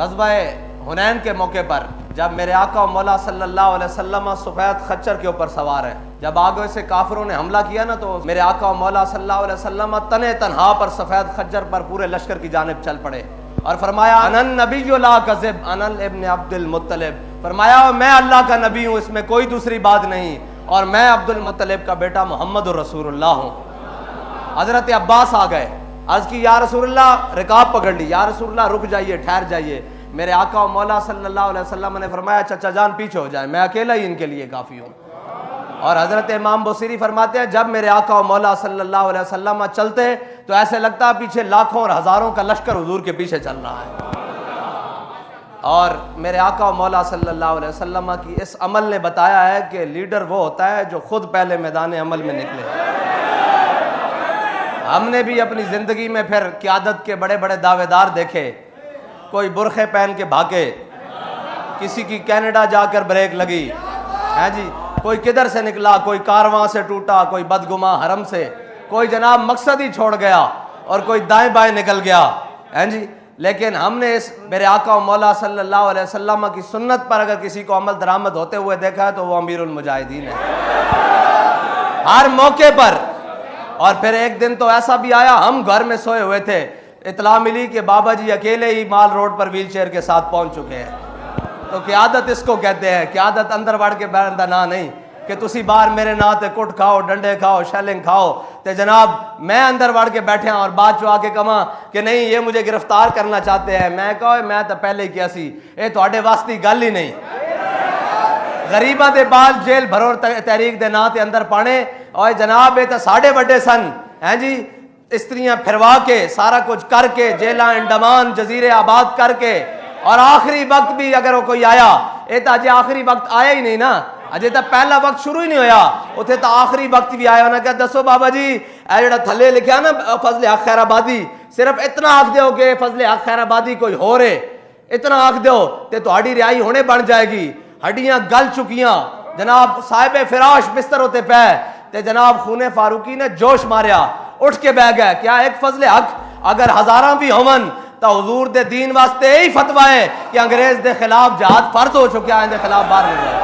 ग़ज़वा हुनैन के मौके पर जब मेरे आका मौला सल्लल्लाहु अलैहि वसल्लम सफ़ेद खच्चर के ऊपर सवार है, जब आगे से काफिरों ने हमला किया ना, तो मेरे आका मौला सल्लल्लाहु अलैहि वसल्लम तने तनहा पर सफ़ेद खच्चर पर पूरे लश्कर की जानिब चल पड़े और फरमाया अनन नबी ला कज़िब अनन इब्न अब्दुल मुत्तलिब, फरमाया मैं अल्लाह का नबी हूँ, इसमें कोई दूसरी बात नहीं, और मैं अब्दुल मुत्तलिब का बेटा मोहम्मद रसूलुल्लाह हूँ। हज़रत अब्बास आ गए, अर्ज़ की या रसूलुल्लाह, रिकाब पकड़ ली, या रसूलुल्लाह रुक जाइए, ठहर जाइए। मेरे आका मौला सल्लल्लाहु अलैहि वसल्लम ने फरमाया चचा जान पीछे हो जाए, मैं अकेला ही इनके लिए काफ़ी हूँ। और हज़रत इमाम बुसीरी फरमाते हैं जब मेरे आका मौला सल्लल्लाहु अलैहि वसल्लम चलते तो ऐसे लगता है पीछे लाखों और हज़ारों का लश्कर हुजूर के पीछे चल रहा है। और मेरे आका मौला सल्लल्लाहु अलैहि वसल्लम की इस अमल ने बताया है कि लीडर वो होता है जो खुद पहले मैदान अमल में निकले। हमने भी अपनी ज़िंदगी में फिर क़यादत के बड़े बड़े दावेदार देखे, कोई बुरखे पहन के भागे, किसी की कनाडा जाकर ब्रेक लगी है जी, कोई किधर से निकला, कोई कारवां से टूटा, कोई बदगुमा हरम से, कोई जनाब मकसद ही छोड़ गया और कोई दाएं बाएं निकल गया है जी। लेकिन हमने इस मेरे आका मौला सल्लल्लाहु अलैहि वसल्लम की सुन्नत पर अगर किसी को अमल दरामद होते हुए देखा है तो वो अमीरुल मुजाहिदीन है हर मौके पर। और फिर एक दिन तो ऐसा भी आया, हम घर में सोए हुए थे, इतला मिली कि बाबा जी अकेले ही माल रोड पर व्हील चेयर के साथ पहुंच चुके हैं। तो क़यादत इसको कहते हैं, क़यादत अंदर बढ़ के बैठा ना नहीं कि तुसी बाहर मेरे ना ते कुट खाओ, डंडे खाओ, शैलिंग खाओ, तो जनाब मैं अंदर बढ़ के बैठे और बाद चो आके कमा कि नहीं ये मुझे गिरफ्तार करना चाहते हैं। मैं कहो मैं तो पहले ही किया सी, ये थोड़े वास्ते गल ही नहीं। गरीबा दे बाल जेल भरो तहरीक दे ना ते अंदर पाने, और जनाब ये तो साढ़े वड्डे सन हैं जी, स्त्रियां फिरवा के सारा कुछ करके जेला अंडमान जजीरे आबाद करके, और आखिरी वक्त भी अगर वो कोई आया, ये तो अजय आखिरी वक्त आया ही नहीं ना, अजय तो पहला वक्त शुरू ही नहीं होया, उथे तो आखिरी वक्त भी आया। उन्हें कहा दसो बाबा जी ए जड़ा थले लिखा ना फजले हक खैराबादी, सिर्फ इतना आख दो कि फजले हक खैराबादी कोई हो रहे, इतना आख दो तो तुहाड़ी रिहाई होने बन जाएगी। हड्डियां गल चुकियां जनाब, साहिब फिराश बिस्तर होते पे ते जनाब खूने फारूकी ने जोश मारिया, उठ के बह गया। क्या एक फजले हक अगर हजारा भी होवन तो हुजूर दे दीन वास्ते यही फतवा है कि अंग्रेज दे खिलाफ जहाद फर्ज हो चुका है, इनके खिलाफ बाहर नहीं जाए।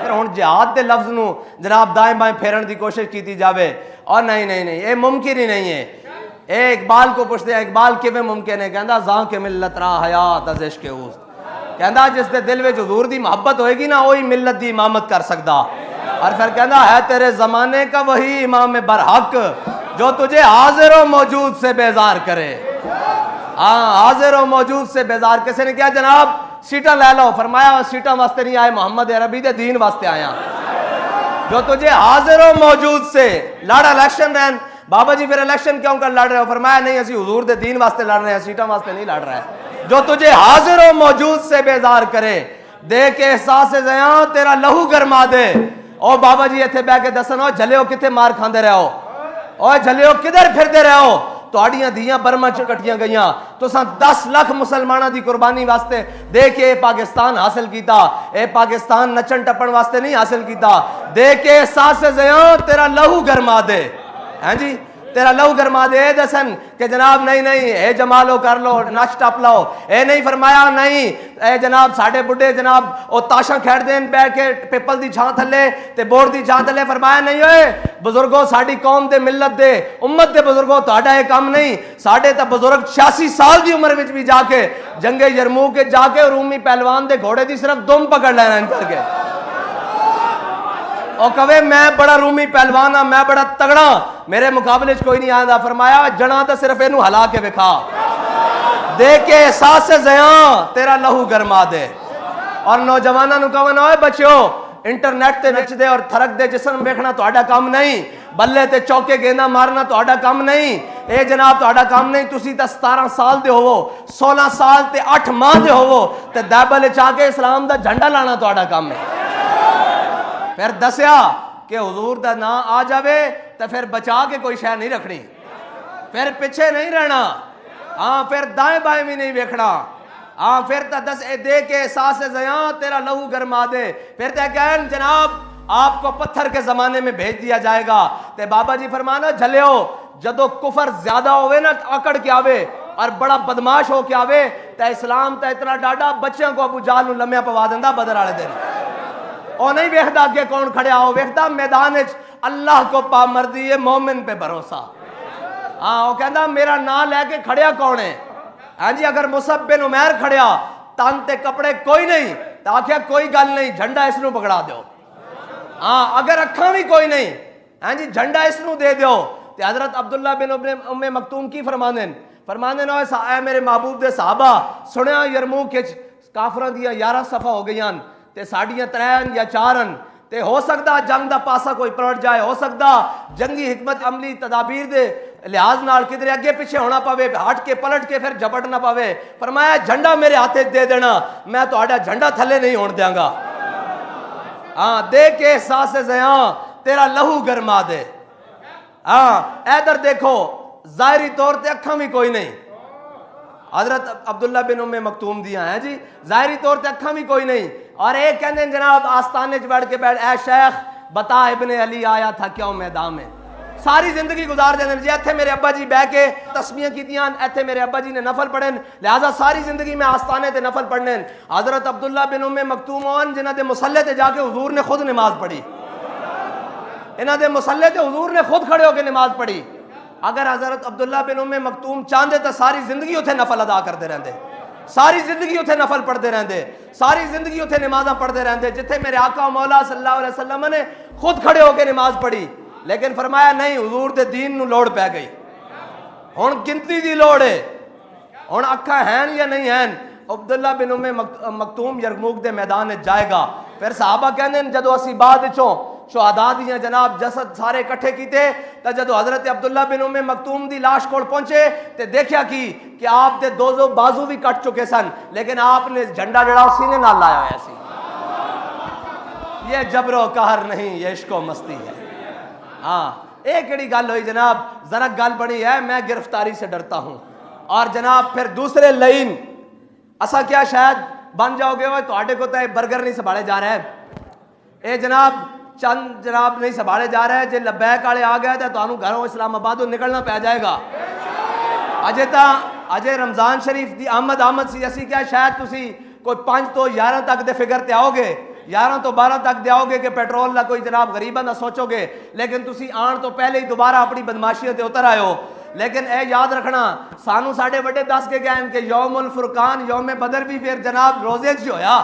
फिर हुण जहाद दे लफ्ज नूं जनाब दाएं बाएं फेरन की कोशिश की जावे, और नहीं नहीं नहीं ये मुमकिन ही नहीं है। ए इकबाल को पूछते हैं, इकबाल किवें मुमकिन है? कहंदा जां के मिलत रा हयात अज इश्क उस, कहंदा जिस दे दिल विच हुजूर दी मोहब्बत होएगी ना वही मिलत दी इमामत कर सकदा। और फिर कहंदा है तेरे जमाने का वही इमाम बरहक जो तुझे हाजिर व मौजूद से बेजार करे। हाँ, हाजिर व मौजूद से बेजार। किसी ने क्या जनाब सीटा ले लो, फरमाया सीटा वास्ते नहीं आए, मोहम्मद अरबी दे दीन वास्ते आया। जो तुझे हाजिर व मौजूद से लड़ इलेक्शन रहन, बाबा जी फिर इलेक्शन क्यों कर लड़ रहे हो? फरमाया नहीं असी हुजूर दे दीन वास्ते लड़ रहे हैं, सीटा वास्ते नहीं लड़ रहा है। जो तुझे हाजिर व मौजूद से बेजार करे, दे के एहसास ज़या तेरा लहू गरमा दे। ओ बाबा जी इत्थे बह के दसन, ओ झलियो किथे मार खांदे रहो, ओ झलियो किधर फिरदे रहो? तुहाड़ियां धीयां बर्मा च कटियां गईयां, तुसां 10 लाख मुसलमानां दी कुर्बानी वास्ते दे के पाकिस्तान हासिल कीता। ए पाकिस्तान नचन टप्पण वास्ते नहीं हासिल कीता। दे के एहसास ज़या तेरा लहू गरमा दे, हैं जी, तेरा लहू गरमा दे। दसन कि जनाब नहीं नहीं ए जमालो कर लो, नच टप लो, ए नहीं फरमाया नहीं ए जनाब साढ़े बुढ़े जनाब ओ ताशा खेड़ देन बैठ के पिपल दी छां थले ते बोर्ड दी छां थले। फरमाया नहीं ओए बुजुर्गो, साडी कौम दे मिलत दे उम्मत दे बुजुर्गो, तुहाडा ये काम नहीं। साढ़े तो बुजुर्ग 86 साल की उम्र विच भी जाके जंगे यरमूक के जाके रूमी पहलवान दे घोड़े दी सिर्फ दुम पकड़ लेना करके, और कवे मैं बड़ा रूमी पहलवान हाँ, मैं बड़ा तगड़ा, मेरे मुकाबले कोई नहीं आंदा। फरमाया जना तो सिर्फ इनू हला के विखा, दे के एहसास ज़या तेरा लहू गरमा दे। और नौजवानों नूं कहना ओए बच्चो इंटरनेट ते नचदे और थरक दे जिस्म वेखना तुहाडा काम नहीं, बल्ले ते चौके गेंदा मारना तुहाडा काम नहीं, ए जनाब तुहाडा काम नहीं। तुसी तो 17 साल दे होवो, 16 साल ते 8 माह दे होवो ते दैबल च आके इस्लाम दा झंडा लाना तुहाडा काम है। फिर दसिया कि हुजूर दा ना आ जावे तो फिर बचा के कोई शय नहीं रखनी, फिर पिछे नहीं रहना, हाँ फिर दाएं बाएं भी नहीं वेखना, हाँ फिर तो दस दे के एहसास ज़या तेरा लहू गरमा दे। फिर तो कहन जनाब आपको पत्थर के जमाने में भेज दिया जाएगा। ते बाबा जी फरमाना झलियो जदों कुफर ज्यादा होवे ना आकड़ के आवे और बड़ा बदमाश हो के आवे तो इस्लाम तो इतना डाडा बच्चों को अबू जाल लम्या पवा देंदा बदर वाले दिन। और नहीं वेखदा अगे कौन खड़िया हो, वेखदा मैदान अल्लाह को पामर्दी है, मोमिन पे भरोसा। हाँ वो कहता मेरा नाम लैके खड़िया कौन है? हाँ जी अगर मुसअब बिन उमैर खड़िया तन ते कपड़े कोई नहीं तो आख्या कोई गल नहीं झंडा इसनू पकड़ा दो। हाँ अगर अखा भी कोई नहीं, हाँ जी झंडा इसनू दे दो। तो हजरत अब्दुल्ला बिन उम्मे मकतूम की फरमाने ना मेरे महबूब दे साहबा सुनिया यरमूक काफरां दियां 11 सफा हो गई ते साड़ियां 3 या 4 ते हो सकता जंग दा पासा कोई पलट जाए, हो सकता जंगी हिकमत अमली तदाबीर दे लिहाज नाल किधरे अगे पीछे होना पवे, हट के पलट के फिर झपट ना पवे। फरमाया झंडा मेरे हाथे दे देना, मैं तुहाडा झंडा थले नहीं होने देंगा। हाँ दे के एहसास ज़या तेरा लहू गरमा दे। हाँ इधर देखो जाहिरी तौर पे अखा भी कोई नहीं, हजरत अब्दुल्ला बिन उम्मे मकतूम दिया है जी, जाहिरी तौर पे अखा भी कोई नहीं। और एक कहते जनाब आस्थाने बैठ ए शेख बता इब्ने अली आया था क्यों मैदान में। सारी जिंदगी गुजार देने जी इत्थे मेरे अब्बा जी बह के तस्बीहां कीतियां, इत्थे मेरे अब्बा जी ने नफल पढ़े, लिहाजा सारी जिंदगी में आस्थाने ते नफल पढ़ने। हजरत अब्दुल्ला बिन उम्मे मकतूम होन जिन्हां दे मुसल्ले ते जाके हुजूर ने खुद नमाज पढ़ी, इन्हां दे मुसल्ले ते हुजूर ने खुद खड़े होकर नमाज पढ़ी। अगर हजरत अब्दुल्ला बिन उम्मे मकतूम चाहते तो सारी जिंदगी उथे नफल अदा करते रहते, सारी जिंदगी उथे नफल पढ़ते रहते, सारी जिंदगी उथे नमाजा पढ़ते रहते जिथे मेरे आका मौला सल्लल्लाहु अलैहि वसल्लम ने खुद खड़े होकर नमाज पढ़ी। लेकिन फरमाया नहीं हुजूर दे दीन नू लोड़ पै गई, हुण गिनती दी लोड़ है, हुण अखा हैं या नहीं हैं। अब्दुल्ला बिन उम्मे मकतूम यरमूक दे मैदान में जाएगा। फिर सहाबा कहंदे जदों असीं बाद विचों शुहदा दियां जनाब जसद सारे इकट्ठे कीते तो जदों हजरत अब्दुल्ला बिन उम्मे मकतूम दी लाश कोल पहुंचे तो देखा कि आप दे दो बाजू भी कट चुके सन, लेकिन आपने झंडा जड़ा सीने नाल लाया होया सी। ये जबरो कहर नहीं, ये इश्को मस्ती है। हाँ एक केड़ी गल हुई जनाब, जरा गल बनी है मैं गिरफ्तारी से डरता हूं। और जनाब फिर दूसरे लाइन असा क्या शायद बन जाओगे वो तुहाडे को तो बर्गर नहीं संभाले जा रहा है, ये जनाब चंद जनाब नहीं संभाले जा रहे हैं। जे लबैक वाले आ गए तो तुहानू घरों इस्लामाबादों निकलना पै जाएगा। अजे रमजान शरीफ की आमद सी, असी क्या शायद तुसी कोई 5 तो 11 तक दे फिगर ते आओगे, 11 तो 12 तक दे आओगे कि पेट्रोल का कोई जनाब गरीबा का सोचोगे, लेकिन तुसी आन तो पहले ही दोबारा अपनी बदमाशियों ते उतर आए हो। लेकिन ए याद रखना सानू साडे बड़े दस के गए कि यौमुल फुरकान यौम बदर भी फिर जनाब रोजे च होया,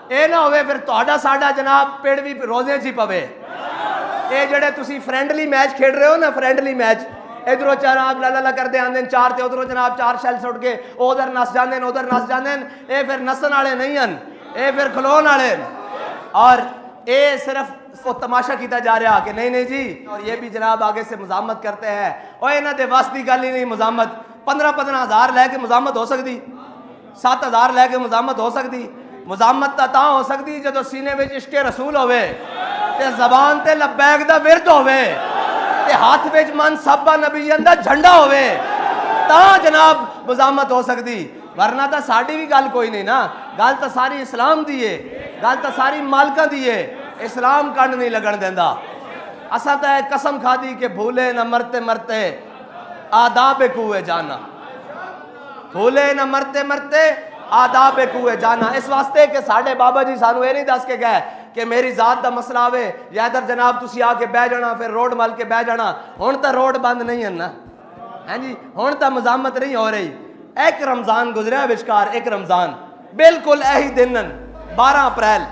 ये ना होवे फिर तुहाडा साडा जनाब पेड़ भी रोजे च ही पवे। ये जेडे तुसी फ्रेंडली मैच खेड रहे हो ना, फ्रेंडली मैच इधरों जनाब ला ला करते आंदे 4 ते उधरों जनाब 4 शैल सुट के उधर नस जाते उधर नस जाते, ये फिर नसन वाले नहीं हैं, ये फिर खलोन वाले। और ये सिर्फ वो तमाशा किया जा रहा कि नहीं जी। और ये भी जनाब आगे से मुजामत करते हैं और इन्होंने वस की गल ही नहीं। मुजामत 15-15 हज़ार लैके मुजामत हो सकती, 7 हज़ार लैके मुजामत हो सकती। मुजामत तो हो सकती जो सीने में इश्के रसूल होवे ते जबान ते लब्बैक दा विरद होवे ते हाथ में मन साबा नबीयन दा झंडा होवे ता जनाब मुजामत हो सकती, वरना तो साड़ी भी गल कोई नहीं ना। गल तो सारी इस्लाम दी है, गल तो सारी मालका दी है, इस्लाम कंड नहीं लगन देंदा। असा तो कसम खादी के भूले न मरते मरते आदाब कुए जाना, भूले न मरते मरते आदाब कुए जाना। इस वास्ते कि साढ़े बाबा जी सानू ये नहीं दस के गए कि मेरी जात का मसला आवे या इधर जनाब तुसी आके बह जाना फिर रोड मल के बह जाना। हुण तो रोड बंद नहीं है ना, है जी, हुण तो मजामत नहीं हो रही। एक रमजान गुजरिया विचकार, एक रमजान बिल्कुल यही दिन 12 अप्रैल,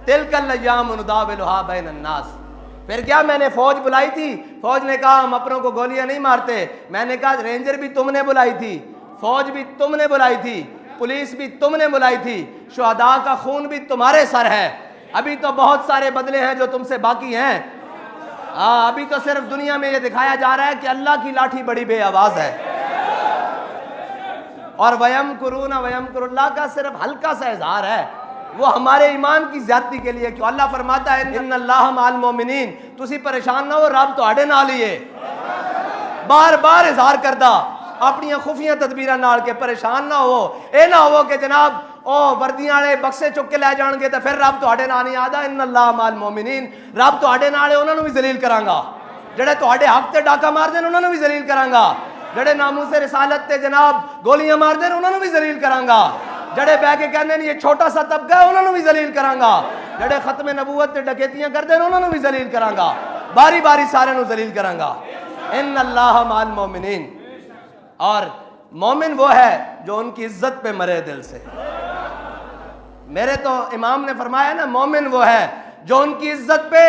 तिलकल अय्याम नुदाविलुहा बैन अन्नास। फिर क्या मैंने फौज बुलाई थी, फौज ने कहा हम अपनों को गोलियां नहीं मारते। मैंने कहा रेंजर भी तुमने बुलाई थी, फौज भी तुमने बुलाई थी, पुलिस भी तुमने बुलाई थी, शुहदा का खून भी तुम्हारे सर है। अभी तो बहुत सारे बदले हैं जो तुमसे बाकी हैं। अभी तो सिर्फ दुनिया में ये दिखाया जा रहा है कि अल्लाह की लाठी बड़ी बेआवाज है। और वयम कुरूना वयम कुरुल्लाह का सिर्फ हल्का सा इजहार है, वो हमारे ईमान की ज्यादती के लिए। क्यों अल्लाह फरमाता है इन्नल्लाह माल मोमिनीन, तुसी परेशान ना हो, रब तुहाडे नाल ही है। बार बार इजहार करदा अपनी खुफिया तदबीरां नाल के परेशान ना हो। ये ना हो कि जनाब ओ वर्दियां वाले बक्से चुक के लै जाणगे तो फिर रब तुहाडे नाल नहीं आदा इन्नल्लाह माल मोमिनीन रब तुहाडे नाल है उन्हां नूं भी जलील करांगा जेड़े तुहाडे हक ते डाका मारदे ने उन्हां नूं भी जलील करांगा जेड़े नामूसे रिसालत ते जनाब गोलियां मारदे ने उन्हां नूं भी जलील करांगा जेड़े बह के कहंदे ने ये छोटा सा तबका है उन्हां नूं भी जलील करांगा जेड़े खत्म नबूवत ते डकैतियां करदे ने उन्हां नूं भी जलील करांगा बारी बारी सारे नूं जलील करांगा इन्नल्लाह माल मोमिनीन और मोमिन वो है जो उनकी इज्जत पे मरे दिल से मेरे तो इमाम ने फरमाया ना मोमिन वो है जो उनकी इज्जत पे